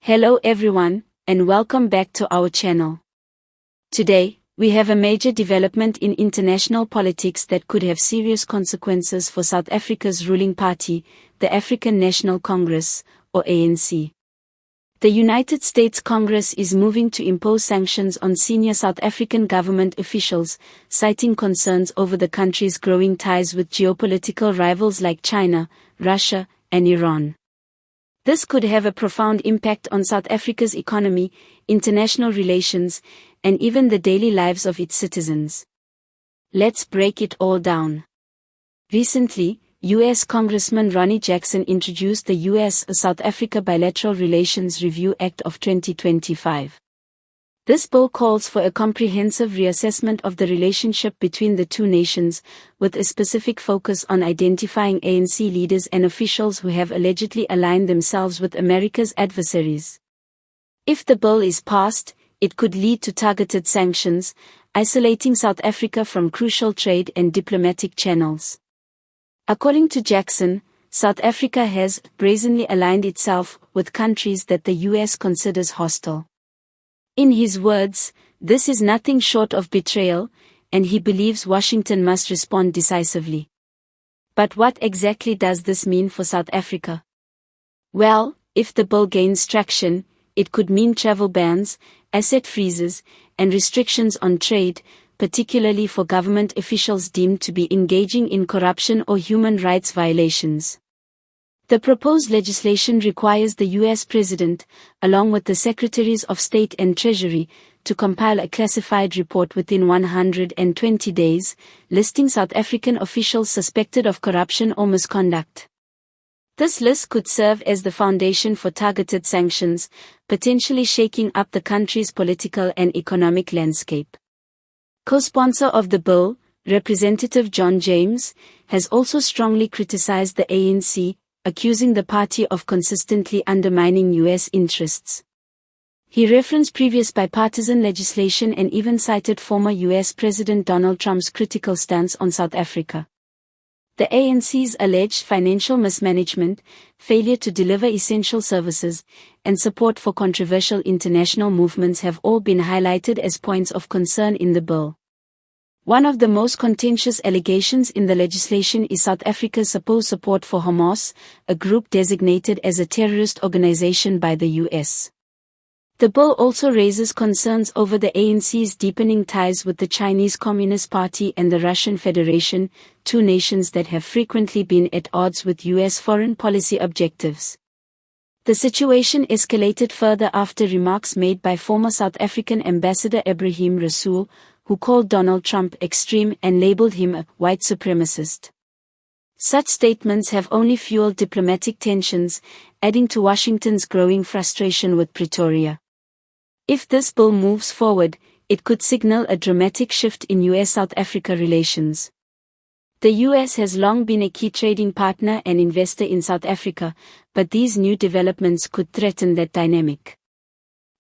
Hello everyone, and welcome back to our channel. Today, we have a major development in international politics that could have serious consequences for South Africa's ruling party, the African National Congress, or ANC. The United States Congress is moving to impose sanctions on senior South African government officials, citing concerns over the country's growing ties with geopolitical rivals like China, Russia, and Iran. This could have a profound impact on South Africa's economy, international relations, and even the daily lives of its citizens. Let's break it all down. Recently, U.S. Congressman Ronny Jackson introduced the U.S.-South Africa Bilateral Relations Review Act of 2025. This bill calls for a comprehensive reassessment of the relationship between the two nations, with a specific focus on identifying ANC leaders and officials who have allegedly aligned themselves with America's adversaries. If the bill is passed, it could lead to targeted sanctions, isolating South Africa from crucial trade and diplomatic channels. According to Jackson, South Africa has brazenly aligned itself with countries that the U.S. considers hostile. In his words, this is nothing short of betrayal, and he believes Washington must respond decisively. But what exactly does this mean for South Africa? Well, if the bill gains traction, it could mean travel bans, asset freezes, and restrictions on trade, particularly for government officials deemed to be engaging in corruption or human rights violations. The proposed legislation requires the U.S. President, along with the Secretaries of State and Treasury, to compile a classified report within 120 days, listing South African officials suspected of corruption or misconduct. This list could serve as the foundation for targeted sanctions, potentially shaking up the country's political and economic landscape. Co-sponsor of the bill, Representative John James, has also strongly criticized the ANC, accusing the party of consistently undermining U.S. interests. He referenced previous bipartisan legislation and even cited former U.S. President Donald Trump's critical stance on South Africa. The ANC's alleged financial mismanagement, failure to deliver essential services, and support for controversial international movements have all been highlighted as points of concern in the bill. One of the most contentious allegations in the legislation is South Africa's supposed support for Hamas, a group designated as a terrorist organization by the U.S. The bill also raises concerns over the ANC's deepening ties with the Chinese Communist Party and the Russian Federation, two nations that have frequently been at odds with U.S. foreign policy objectives. The situation escalated further after remarks made by former South African Ambassador Ebrahim Rasool, who called Donald Trump extreme and labeled him a white supremacist. Such statements have only fueled diplomatic tensions, adding to Washington's growing frustration with Pretoria. If this bill moves forward, it could signal a dramatic shift in U.S.-South Africa relations. The U.S. has long been a key trading partner and investor in South Africa, but these new developments could threaten that dynamic.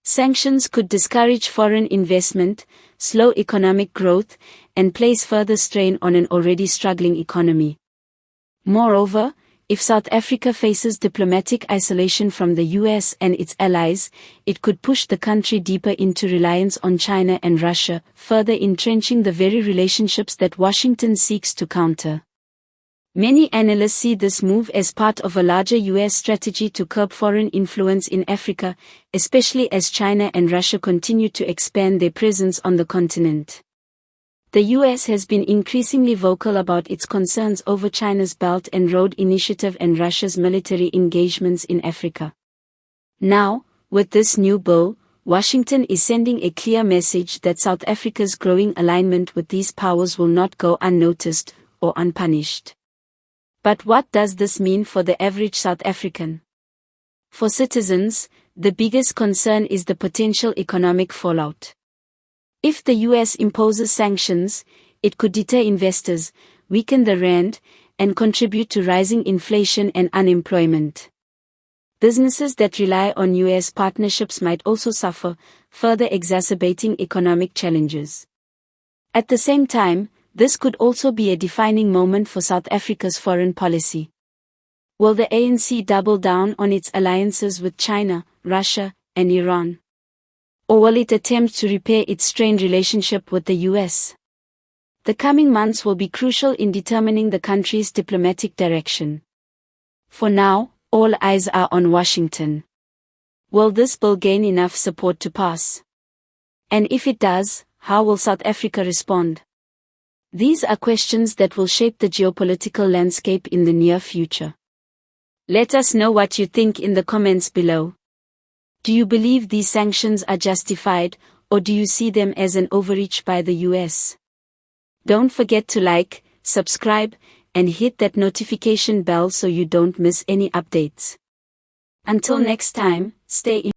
Sanctions could discourage foreign investment, slow economic growth, and place further strain on an already struggling economy. Moreover, if South Africa faces diplomatic isolation from the U.S. and its allies, it could push the country deeper into reliance on China and Russia, further entrenching the very relationships that Washington seeks to counter. Many analysts see this move as part of a larger U.S. strategy to curb foreign influence in Africa, especially as China and Russia continue to expand their presence on the continent. The U.S. has been increasingly vocal about its concerns over China's Belt and Road Initiative and Russia's military engagements in Africa. Now, with this new bill, Washington is sending a clear message that South Africa's growing alignment with these powers will not go unnoticed or unpunished. But what does this mean for the average South African? For citizens, the biggest concern is the potential economic fallout. If the U.S. imposes sanctions, it could deter investors, weaken the rand, and contribute to rising inflation and unemployment. Businesses that rely on U.S. partnerships might also suffer, further exacerbating economic challenges. At the same time, this could also be a defining moment for South Africa's foreign policy. Will the ANC double down on its alliances with China, Russia, and Iran? Or will it attempt to repair its strained relationship with the US? The coming months will be crucial in determining the country's diplomatic direction. For now, all eyes are on Washington. Will this bill gain enough support to pass? And if it does, how will South Africa respond? These are questions that will shape the geopolitical landscape in the near future. Let us know what you think in the comments below. Do you believe these sanctions are justified, or do you see them as an overreach by the US? Don't forget to like, subscribe, and hit that notification bell so you don't miss any updates. Until next time, stay